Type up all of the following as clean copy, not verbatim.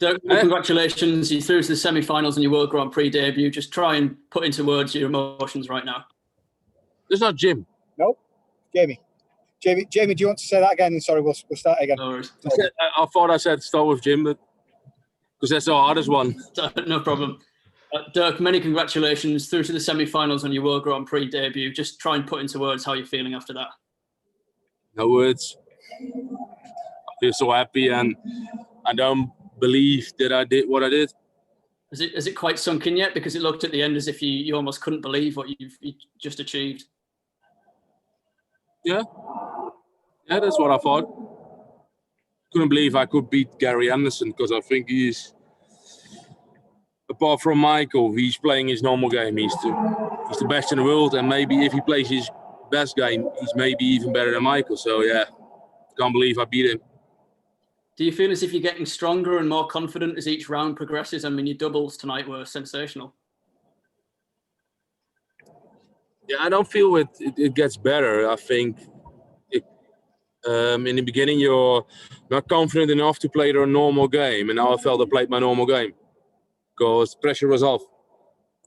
Dirk, congratulations. You through to the semi-finals in your World Grand Prix debut. Just try and put into words your emotions right now. It's not Jim. No, Jamie. Jamie, do you want to say that again? Sorry, we'll start again. No worries. I thought I said start with Jim, but because that's the hardest one. No problem. Dirk, many congratulations. Through to the semi-finals on your World Grand Prix debut. Just try and put into words how you're feeling after that. No words. I feel so happy, and I don't believe that I did what I did. Has it quite sunk in yet? Because it looked at the end as if you almost couldn't believe what you just achieved. Yeah, that's what I thought. Couldn't believe I could beat Gary Anderson, because I think he's, apart from Michael, he's playing his normal game. He's the best in the world, and maybe if he plays his best game, he's maybe even better than Michael. So yeah, can't believe I beat him. Do you feel as if you're getting stronger and more confident as each round progresses? I mean, your doubles tonight were sensational. Yeah, I don't feel it gets better. I think in the beginning you're not confident enough to play your normal game, and now I felt I played my normal game because pressure was off.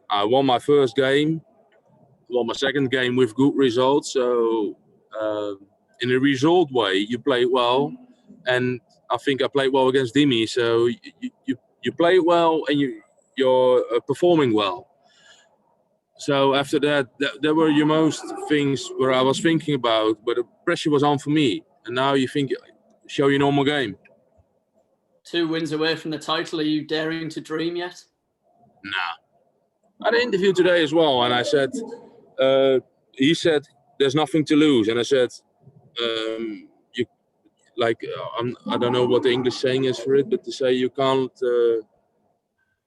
I won my first game, won my second game with good results. So in a result way, you play well, and I think I played well against Dimi. So you play well and you're performing well. So after that, there were your most things where I was thinking about, but the pressure was on for me. And now you think, show your normal game. 2 wins away from the title. Are you daring to dream yet? Nah. I had an interview today as well, and I said, he said, there's nothing to lose. And I said, I don't know what the English saying is for it, but to say you can't,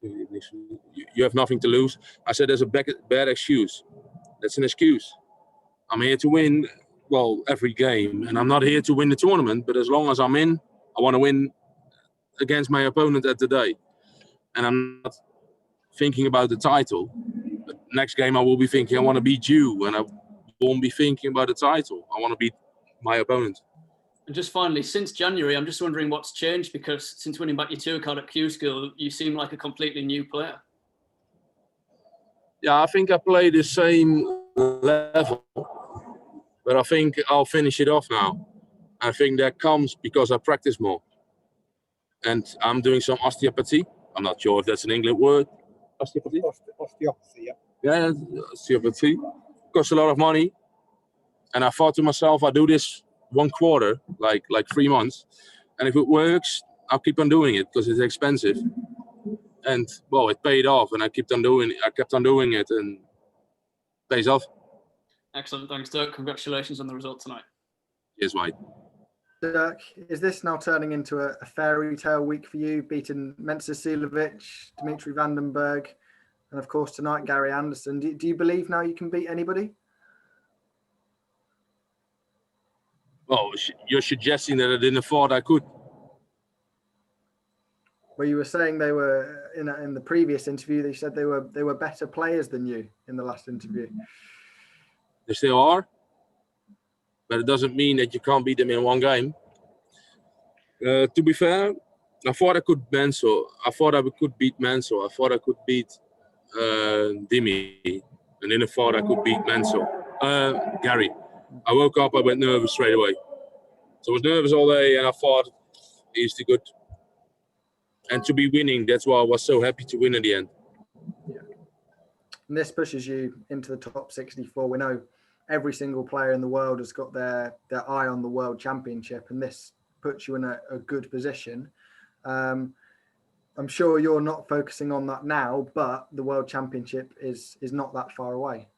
you have nothing to lose. I said, there's a bad excuse. That's an excuse. I'm here to win, well, every game, and I'm not here to win the tournament, but as long as I'm in, I want to win against my opponent at the day. And I'm not thinking about the title. But next game I will be thinking, I want to beat you, and I won't be thinking about the title. I want to beat my opponent. And just finally, since January, I'm just wondering what's changed, because since winning back your tour card at Q School, you seem like a completely new player. Yeah, I think I play the same level, but I think I'll finish it off now. I think that comes because I practice more. And I'm doing some osteopathy. I'm not sure if that's an English word. Osteopathy? Osteopathy, yeah. Yeah, osteopathy. Costs a lot of money. And I thought to myself, I do this 1 quarter, like 3 months. And if it works, I'll keep on doing it because it's expensive. And well, it paid off, and I kept on doing it, and it pays off. Excellent, thanks, Dirk. Congratulations on the result tonight. Cheers, mate. Dirk, is this now turning into a fairy tale week for you, beating Mensah Silovic, Dirk Van Dujvenbode, and of course tonight Gary Anderson? Do you believe now you can beat anybody? Well, you're suggesting that I didn't thought I could. Well, you were saying they were in the previous interview. They said they were better players than you in the last interview. They still are, but it doesn't mean that you can't beat them in one game. To be fair, I thought I could Mansell. I thought I could beat Mansell. I thought I could beat Dimi, and then I thought I could beat Mansell. Gary. I woke up, I went nervous straight away. So I was nervous all day, and I thought he's too good. And to be winning, that's why I was so happy to win in the end. Yeah. And this pushes you into the top 64. We know every single player in the world has got their eye on the World Championship, and this puts you in a good position. I'm sure you're not focusing on that now, but the World Championship is not that far away.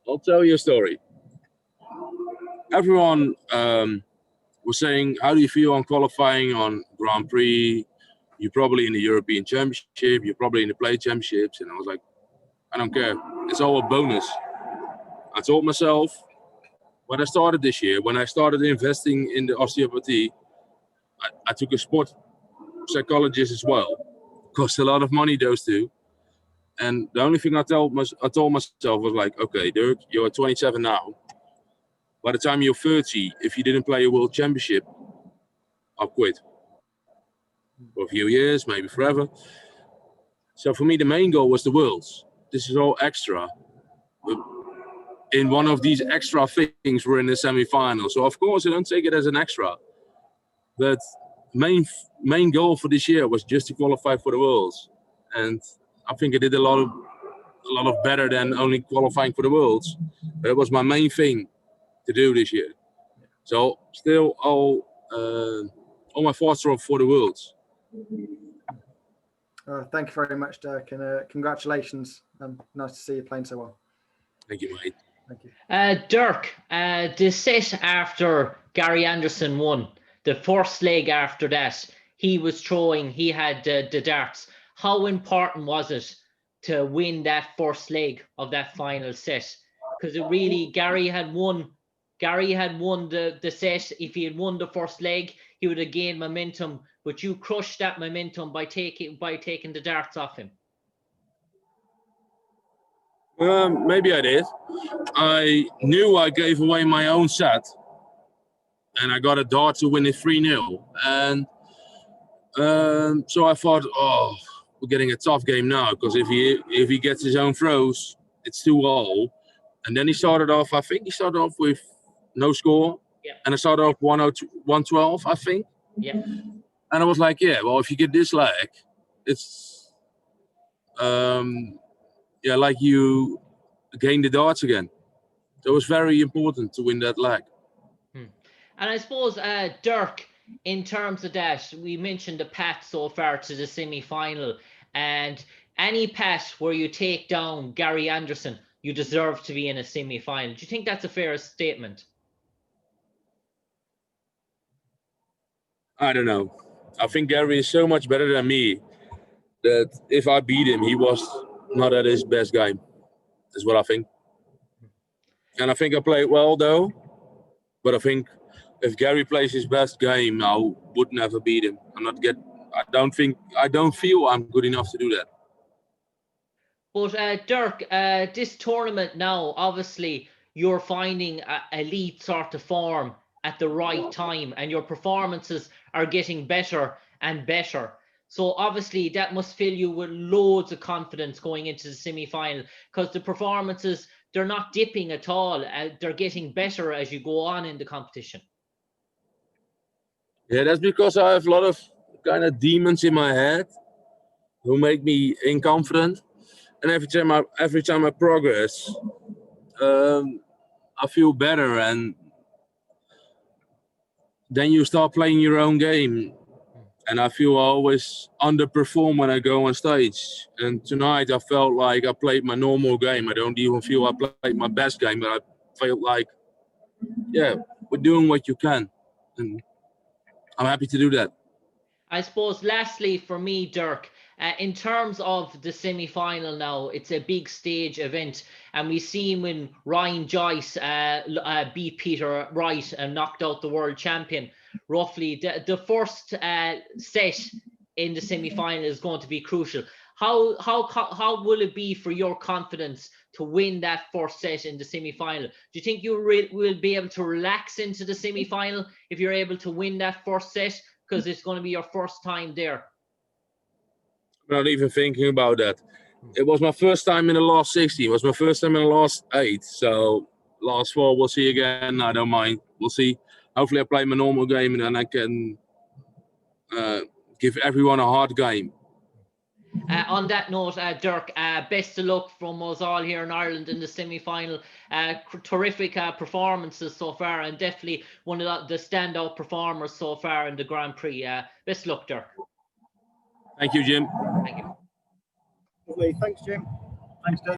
I'll tell you a story. Everyone was saying, how do you feel on qualifying on Grand Prix? You're probably in the European Championship. You're probably in the Play Championships. And I was like, I don't care. It's all a bonus. I told myself, when I started this year, when I started investing in the osteopathy, I took a sport psychologist as well. Cost a lot of money, those two. And the only thing I told myself was like, okay, Dirk, you're 27 now. By the time you're 30, if you didn't play a World Championship, I'll quit for a few years, maybe forever. So for me, the main goal was the Worlds. This is all extra. But in one of these extra things, we're in the semi-final. So of course, I don't take it as an extra. But main goal for this year was just to qualify for the Worlds, and I think I did a lot of better than only qualifying for the Worlds. But it was my main thing to do this year. So still all my thoughts are for the Worlds. Thank you very much, Dirk, and congratulations. Nice to see you playing so well. Thank you, mate. Thank you. Dirk, the set after Gary Anderson won, the first leg after that, he was throwing, he had the darts. How important was it to win that first leg of that final set? Because it really, Gary had won the set. If he had won the first leg, he would have gained momentum, but you crushed that momentum by taking the darts off him. Maybe I did. I knew I gave away my own set, and I got a dart to win it 3-0. And so I thought, oh, we're getting a tough game now, because if he gets his own throws, it's 2-0. And then he started off, I think he started off with no score. Yeah. And I started off 112, I think. Yeah. And I was like, yeah, well, if you get this leg, it's like you gain the darts again. So it was very important to win that leg. And I suppose, Dirk, in terms of that, we mentioned the path so far to the semi-final, and any path where you take down Gary Anderson, you deserve to be in a semi-final. Do you think that's a fair statement? I don't know. I think Gary is so much better than me that if I beat him, he was not at his best game. That's what I think. And I think I played well though. But I think if Gary plays his best game, I would never beat him. I don't feel I'm good enough to do that. But Dirk, this tournament now, obviously, you're finding elite sort of form at the right time, and your performances are getting better and better. So obviously that must fill you with loads of confidence going into the semi-final, because the performances, they're not dipping at all. They're getting better as you go on in the competition. Yeah, that's because I have a lot of kind of demons in my head who make me inconfident. And every time I progress, I feel better, and then you start playing your own game. And I feel I always underperform when I go on stage. And tonight I felt like I played my normal game. I don't even feel I played my best game, but I felt like, yeah, we're doing what you can. And I'm happy to do that. I suppose lastly for me, Dirk, in terms of the semi-final now, it's a big stage event, and we seen when Ryan Joyce beat Peter Wright and knocked out the world champion. Roughly, the first set in the semi-final is going to be crucial. How will it be for your confidence to win that first set in the semi-final? Do you think you will be able to relax into the semi-final if you're able to win that first set, because it's going to be your first time there? I'm not even thinking about that. It was my first time in the last 60. It was my first time in the last 8. So last 4, we'll see again. I don't mind. We'll see. Hopefully I play my normal game, and then I can give everyone a hard game. On that note, Dirk, best of luck from us all here in Ireland in the semi-final. Terrific performances so far, and definitely one of the standout performers so far in the Grand Prix. Best of luck, Dirk. Thank you, Jim. Thank you. Lovely. Thanks, Jim. Thanks, Dirk.